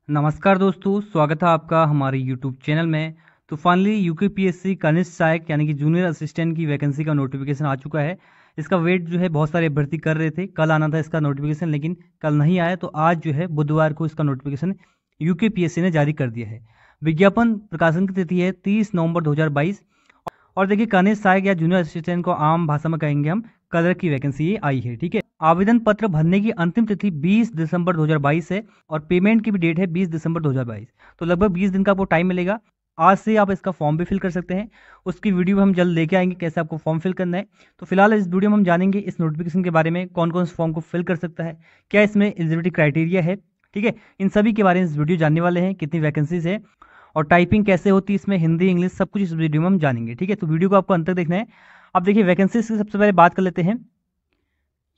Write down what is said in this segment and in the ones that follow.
नमस्कार दोस्तों, स्वागत है आपका हमारे YouTube चैनल में। तो फाइनली यूकेपीएससी कनिष्ठ सहायक यानी कि जूनियर असिस्टेंट की वैकेंसी का नोटिफिकेशन आ चुका है। इसका वेट जो है बहुत सारे अभ्यर्थी कर रहे थे, कल आना था इसका नोटिफिकेशन, लेकिन कल नहीं आया। तो आज जो है बुधवार को इसका नोटिफिकेशन यूकेपीएससी ने जारी कर दिया है। विज्ञापन प्रकाशन की तिथि है 30 नवंबर 2022। और देखिए, कनिष्ठ सहायक या जूनियर असिस्टेंट को आम भाषा में कहेंगे हम, कलर की वैकेंसी ये आई है। ठीक है, आवेदन पत्र भरने की अंतिम तिथि 20 दिसंबर 2022 है और पेमेंट की भी डेट है 20 दिसंबर 2022। तो लगभग 20 दिन का आपको टाइम मिलेगा। आज से आप इसका फॉर्म भी फिल कर सकते हैं। उसकी वीडियो हम जल्द लेके आएंगे, कैसे आपको फॉर्म फिल करना है। तो फिलहाल इस वीडियो में हम जानेंगे इस नोटिफिकेशन के बारे में, कौन कौन से फॉर्म को फिल कर सकता है, क्या इसमें एलिजिबिलिटी क्राइटेरिया है। ठीक है, इन सभी के बारे में इस वीडियो जानने वाले हैं, कितनी वैकेंसीज है और टाइपिंग कैसे होती है इसमें, हिंदी इंग्लिश सब कुछ इस वीडियो में हम जानेंगे। ठीक है, तो वीडियो को आपको अंत तक देखना है। अब देखिए, वैकेंसीज की सबसे पहले बात कर लेते हैं।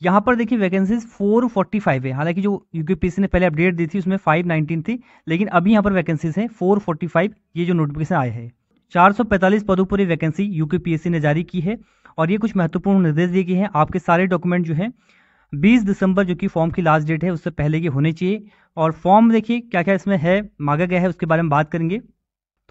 यहाँ पर देखिए वैकेंसीज 445 है। हालांकि जो यूकेपीएससी ने पहले अपडेट दी थी उसमें 519 थी, लेकिन अभी यहाँ पर वैकेंसीज है 445। ये जो नोटिफिकेशन आया है, 445 पदों पर वैकेंसी यूकेपीएससी ने जारी की है। और ये कुछ महत्वपूर्ण निर्देश दिए गए हैं। आपके सारे डॉक्यूमेंट जो है 20 दिसंबर, जो कि फॉर्म की लास्ट डेट है, उससे पहले के होने चाहिए। और फॉर्म देखिए क्या क्या इसमें है, मांगा गया है, उसके बारे में बात करेंगे।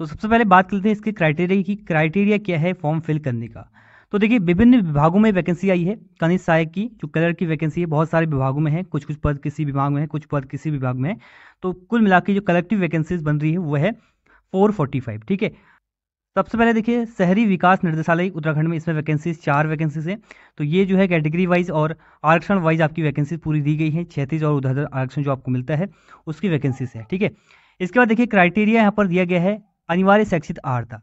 तो सबसे पहले बात करते हैं इसके क्राइटेरिया की। क्राइटेरिया क्या है फॉर्म फिल करने का। तो देखिए, विभिन्न विभागों में वैकेंसी आई है कनिष्ठ सहायक की। जो कलर की वैकेंसी है, बहुत सारे विभागों में है, कुछ कुछ पद किसी विभाग में है, कुछ पद किसी विभाग में है। तो कुल मिलाकर जो कलेक्टिव वैकेंसीज बन रही है वो है 445। ठीक है, सबसे पहले देखिए, शहरी विकास निर्देशालय उत्तराखंड में इसमें वैकेंसीज 4 वैकेंसीज है। तो ये जो है कैटेगरी वाइज और आरक्षण वाइज आपकी वैकेंसी पूरी दी गई है। 36 और उधर आरक्षण जो आपको मिलता है उसकी वैकेंसीज है। ठीक है, इसके बाद देखिए क्राइटेरिया यहाँ पर दिया गया है अनिवार्य शैक्षिक अर्हता।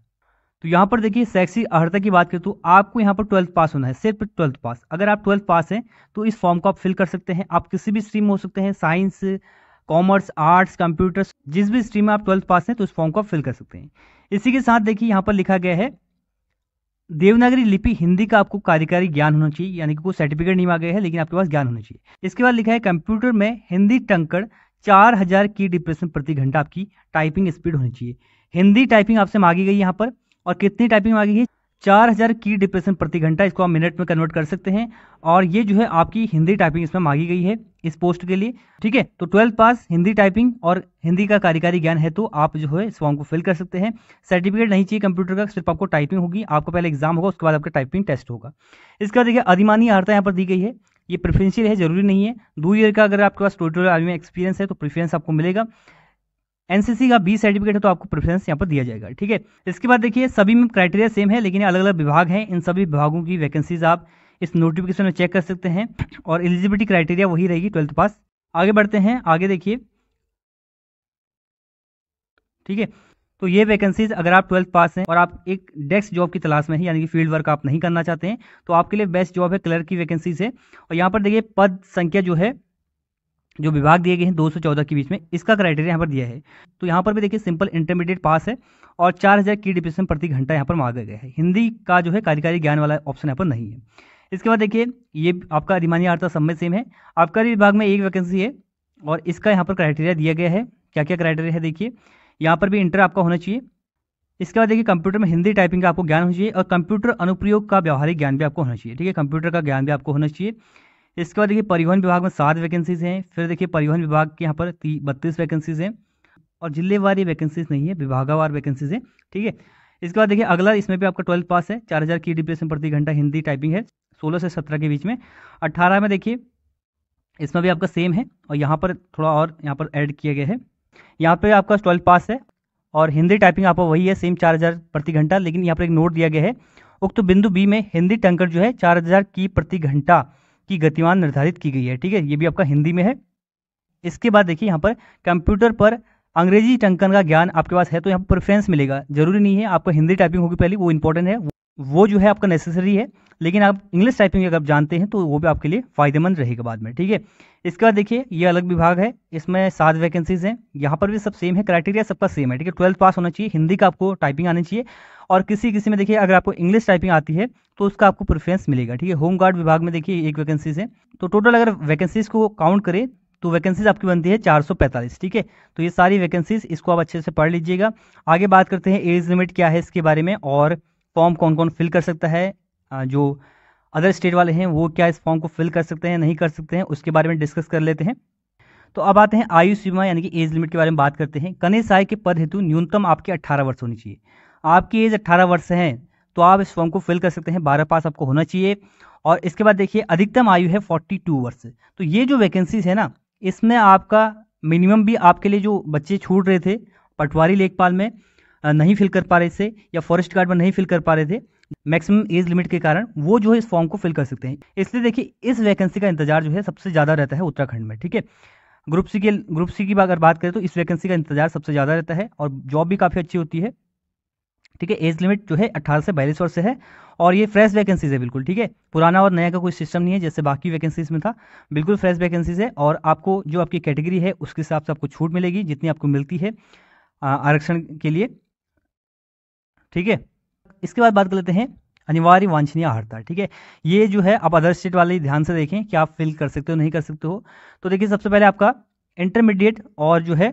तो यहाँ पर देखिए, शैक्षिक अर्हता की बात करें तो आपको यहाँ पर 12th पास होना है, सिर्फ 12th पास। अगर आप 12th पास हैं तो इस फॉर्म को आप फिल कर सकते हैं। आप किसी भी स्ट्रीम में हो सकते हैं, साइंस, कॉमर्स, आर्ट्स, कंप्यूटर्स, जिस भी स्ट्रीम में आप 12th पास हैं तो इस फॉर्म को आप फिल कर सकते हैं। इसी के साथ देखिए यहाँ पर लिखा गया है देवनागरी लिपि हिंदी का आपको कार्यकारी ज्ञान होना चाहिए, यानी कि कोई सर्टिफिकेट नहीं मांगा गया है, लेकिन आपके पास ज्ञान होना चाहिए। इसके बाद लिखा है कंप्यूटर में हिंदी टंकण 4000 की डिप्रेशन प्रति घंटा आपकी टाइपिंग स्पीड होनी चाहिए। हिंदी टाइपिंग आपसे मांगी गई यहाँ पर, और कितनी टाइपिंग मांगी गई, 4000 की डिप्रेशन प्रति घंटा। इसको आप मिनट में कन्वर्ट कर सकते हैं। और ये जो है आपकी हिंदी टाइपिंग इसमें मांगी गई है इस पोस्ट के लिए। ठीक है, तो 12th पास, हिंदी टाइपिंग और हिंदी का कार्यकारी ज्ञान है तो आप जो है इस फॉर्म को फिल कर सकते हैं। सर्टिफिकेट नहीं चाहिए कंप्यूटर का, सिर्फ आपको टाइपिंग होगी। आपको पहले एग्जाम होगा, उसके बाद आपका टाइपिंग टेस्ट होगा। इसके बाद देखिए, अधिमानी अर्हता यहाँ पर दी गई है। ये प्रेफरेंशियल है, जरूरी नहीं है। 2 ईयर का अगर आपके पास टोटल आर्मी में एक्सपीरियंस है तो प्रेफरेंस आपको मिलेगा। एनसीसी का 20 सर्टिफिकेट है तो आपको प्रेफरेंस यहाँ पर दिया जाएगा। ठीक है, इसके बाद देखिए, सभी में क्राइटेरिया सेम है, लेकिन अलग अलग विभाग हैं। इन सभी विभागों की वैकेंसीज आप इस नोटिफिकेशन में चेक कर सकते हैं, और एलिजिबिलिटी क्राइटेरिया वही रहेगी 12th पास। आगे बढ़ते हैं, आगे देखिए। ठीक है, तो ये वैकेंसीज, अगर आप 12th पास हैं और आप एक डेस्क जॉब की तलाश में हैं, यानी कि फील्ड वर्क आप नहीं करना चाहते हैं, तो आपके लिए बेस्ट जॉब है कलर की वैकेंसीज है। और यहाँ पर देखिए, पद संख्या जो है, जो विभाग दिए गए हैं 214 के बीच में, इसका क्राइटेरिया यहाँ पर दिया है। तो यहाँ पर भी देखिए, सिंपल इंटरमीडिएट पास है और 4000 की डिप्रेशन प्रति घंटा यहाँ पर मांगा गया है। हिंदी का जो है कार्यकारी ज्ञान वाला ऑप्शन यहाँ पर नहीं है। इसके बाद देखिए, ये आपका अधिमानी अर्हता सब में सेम है। आबकारी विभाग में एक वैकेंसी है और इसका यहाँ पर क्राइटेरिया दिया गया है। क्या क्या क्राइटेरिया है देखिए, यहाँ पर भी इंटर आपका होना चाहिए। इसके बाद देखिए, कंप्यूटर में हिंदी टाइपिंग का आपको ज्ञान होना चाहिए और कंप्यूटर अनुप्रयोग का व्यावहारिक ज्ञान भी आपको होना चाहिए। ठीक है, कंप्यूटर का ज्ञान भी आपको होना चाहिए। इसके बाद देखिए, परिवहन विभाग में 7 वैकेंसीज हैं। फिर देखिए, परिवहन विभाग के यहाँ पर 32 वैकेंसीज हैं, और जिलेवार ये वैकेंसीज नहीं है, विभागवार वैकेंसीज हैं। ठीक है, इसके बाद देखिए अगला, इसमें भी आपका 12th पास है, 4000 की डिप्रेशन प्रति घंटा हिंदी टाइपिंग है, 16 से 17 के बीच में। 18 में देखिए, इसमें भी आपका सेम है, और यहाँ पर थोड़ा और यहाँ पर ऐड किया गया है। यहाँ पर आपका 12th पास है और हिंदी टाइपिंग आपका वही है, सेम 4000 प्रति घंटा। लेकिन यहाँ पर एक नोट दिया गया है, उक्त बिंदु बी में हिंदी टंकण जो है 4000 की प्रति घंटा की गतिमान निर्धारित की गई है। ठीक है, ये भी आपका हिंदी में है। इसके बाद देखिए, यहाँ पर कंप्यूटर पर अंग्रेजी टंकन का ज्ञान आपके पास है तो यहाँ पर प्रेफरेंस मिलेगा। जरूरी नहीं है आपको हिंदी टाइपिंग होगी पहले, वो इंपॉर्टेंट है, वो जो है आपका नेसेसरी है। लेकिन आप इंग्लिश टाइपिंग अगर आप जानते हैं तो वो भी आपके लिए फायदेमंद रहेगा बाद में। ठीक है, इसके बाद देखिए, ये अलग विभाग है, इसमें 7 वैकेंसीज हैं। यहाँ पर भी सब सेम है, क्राइटेरिया सबका सेम है। ठीक है, 12th पास होना चाहिए, हिंदी का आपको टाइपिंग आनी चाहिए, और किसी किसी में देखिए अगर आपको इंग्लिश टाइपिंग आती है तो उसका आपको प्रेफरेंस मिलेगा। ठीक है, होमगार्ड विभाग में देखिए 1 वैकेंसीज है। तो टोटल अगर वैकेंसीज को काउंट करें तो वैकेंसीज आपकी बनती है 445। ठीक है, तो ये सारी वैकेंसीज, इसको आप अच्छे से पढ़ लीजिएगा। आगे बात करते हैं एज लिमिट क्या है इसके बारे में, और फॉर्म कौन कौन फिल कर सकता है। जो अदर स्टेट वाले हैं वो क्या इस फॉर्म को फिल कर सकते हैं, नहीं कर सकते हैं, उसके बारे में डिस्कस कर लेते हैं। तो अब आते हैं आयु सीमा यानी कि एज लिमिट के बारे में बात करते हैं। कनिष्ठ सहायक के पद हेतु न्यूनतम आपके 18 वर्ष होनी चाहिए। आपकी एज 18 वर्ष है तो आप इस फॉर्म को फिल कर सकते हैं, 12 पास आपको होना चाहिए। और इसके बाद देखिए अधिकतम आयु है 42 वर्ष। तो ये जो वैकेंसीज है ना, इसमें आपका मिनिमम भी आपके लिए जो बच्चे छूट रहे थे पटवारी लेखपाल में नहीं फिल कर पा रहे थे या फॉरेस्ट गार्ड में नहीं फिल कर पा रहे थे मैक्सिमम एज लिमिट के कारण, वो जो है इस फॉर्म को फिल कर सकते हैं। इसलिए देखिए इस वैकेंसी का इंतजार जो है सबसे ज़्यादा रहता है उत्तराखंड में, ठीक है। ग्रुप सी की अगर बात करें तो इस वैकेंसी का इंतजार सबसे ज़्यादा रहता है और जॉब भी काफ़ी अच्छी होती है, ठीक है। एज लिमिट जो है 18 से 42 वर्ष से है और ये फ्रेश वैकेंसीज है बिल्कुल, ठीक है। पुराना और नया का कोई सिस्टम नहीं है जैसे बाकी वैकेंसीज में था, बिल्कुल फ्रेश वैकेंसीज है। और आपको जो आपकी कैटेगरी है उसके हिसाब से आपको छूट मिलेगी जितनी आपको मिलती है आरक्षण के लिए, ठीक है। इसके बाद बात कर लेते हैं अनिवार्य वांछनीय अर्हता, ठीक है। ये जो है आप अदर स्टेट वाले ध्यान से देखें कि आप फिल कर सकते हो नहीं कर सकते हो। तो देखिए सबसे पहले आपका इंटरमीडिएट और जो है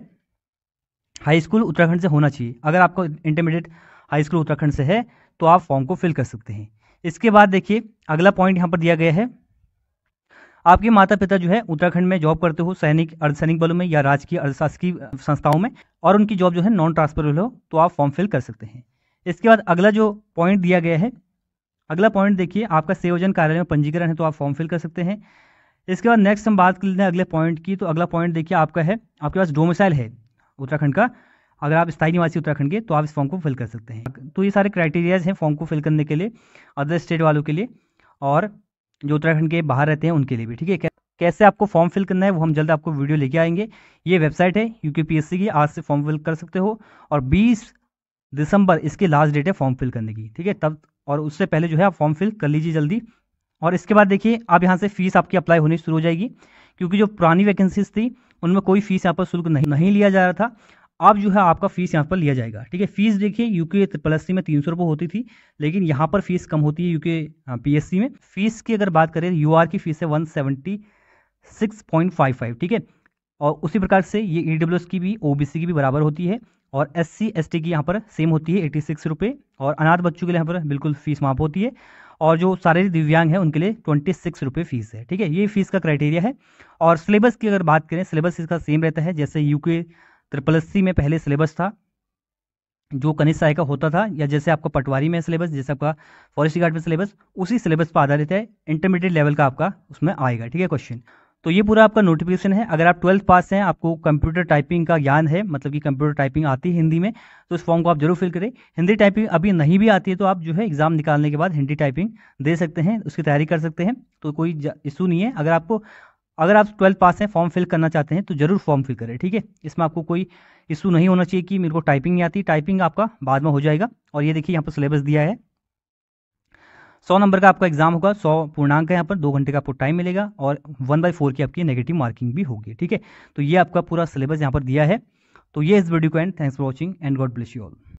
हाई स्कूल उत्तराखंड से होना चाहिए। अगर आपको इंटरमीडिएट हाई स्कूल उत्तराखंड से है तो आप फॉर्म को फिल कर सकते हैं। इसके बाद देखिए अगला पॉइंट यहाँ पर दिया गया है, आपके माता पिता जो है उत्तराखंड में जॉब करते हो, सैनिक अर्धसैनिक बलों में या राजकीय अर्धशासकीय संस्थाओं में, और उनकी जॉब जो है नॉन ट्रांसफरेबल हो तो आप फॉर्म फिल कर सकते हैं। इसके बाद अगला जो पॉइंट दिया गया है, अगला पॉइंट देखिए आपका सेवायोजन कार्यालय में पंजीकरण है तो आप फॉर्म फिल कर सकते हैं। इसके बाद नेक्स्ट हम बात कर लेते हैं अगले पॉइंट की। तो अगला पॉइंट देखिए आपका है, आपके पास डोमिसाइल है उत्तराखंड का, अगर आप स्थायी निवासी उत्तराखंड के तो आप इस फॉर्म को फिल कर सकते हैं। तो ये सारे क्राइटेरियाज हैं फॉर्म को फिल करने के लिए अदर स्टेट वालों के लिए और जो उत्तराखंड के बाहर रहते हैं उनके लिए भी, ठीक है। कैसे आपको फॉर्म फिल करना है वो हम जल्द आपको वीडियो लेके आएंगे। ये वेबसाइट है यूकेपीएससी की, आज से फॉर्म फिल कर सकते हो और 20 दिसंबर इसकी लास्ट डेट है फॉर्म फिल करने की, ठीक है। तब और उससे पहले जो है आप फॉर्म फिल कर लीजिए जल्दी। और इसके बाद देखिए आप यहाँ से फीस आपकी अप्लाई होनी शुरू हो जाएगी, क्योंकि जो पुरानी वैकेंसीज थी उनमें कोई फीस यहाँ पर शुल्क नहीं लिया जा रहा था। अब जो है आपका फीस यहाँ पर लिया जाएगा, ठीक है। फीस देखिए यूके प्लस में 300 रुपये होती थी, लेकिन यहाँ पर फीस कम होती है यूके पीएससी में। फीस की अगर बात करें यूआर की फीस है 176.55, ठीक है। और उसी प्रकार से ये ईडब्ल्यूएस की भी ओबीसी की भी बराबर होती है और एससी एसटी की यहाँ पर सेम होती है 86 रुपये। और अनाथ बच्चों के लिए यहाँ पर बिल्कुल फीस माफ होती है और जो शारीरिक दिव्यांग है उनके लिए 26 रुपये फीस है, ठीक है। ये फीस का क्राइटेरिया है। और सिलेबस की अगर बात करें, सिलेबस इसका सेम रहता है जैसे यूके SSS में पहले सिलेबस था जो कनिष्ठ सहायक का होता था, या जैसे आपका पटवारी में सिलेबस, जैसे आपका फॉरेस्ट गार्ड में सिलेबस, उसी सिलेबस पर आधारित है। इंटरमीडिएट लेवल का आपका उसमें आएगा, ठीक है, क्वेश्चन। तो ये पूरा आपका नोटिफिकेशन है। अगर आप 12th पास हैं, आपको कंप्यूटर टाइपिंग का ज्ञान है, मतलब कि कंप्यूटर टाइपिंग आती है हिंदी में, तो इस फॉर्म को आप जरूर फिल करें। हिंदी टाइपिंग अभी नहीं भी आती है तो आप जो है एग्जाम निकालने के बाद हिंदी टाइपिंग दे सकते हैं, उसकी तैयारी कर सकते हैं, तो कोई इशू नहीं है। अगर आप 12th पास हैं, फॉर्म फिल करना चाहते हैं तो जरूर फॉर्म फिल करें, ठीक है। इसमें आपको कोई इशू नहीं होना चाहिए कि मेरे को टाइपिंग नहीं आती, टाइपिंग आपका बाद में हो जाएगा। और ये देखिए यहाँ पर सिलेबस दिया है, 100 नंबर का आपका एग्जाम होगा, 100 पूर्णांक है, यहाँ पर 2 घंटे का आपको टाइम मिलेगा और 1/4 की आपकी नेगेटिव मार्किंग भी होगी, ठीक है। तो ये आपका पूरा सिलेबस यहाँ पर दिया है। तो ये इस वीडियो को and, thanks for watching and God bless you all.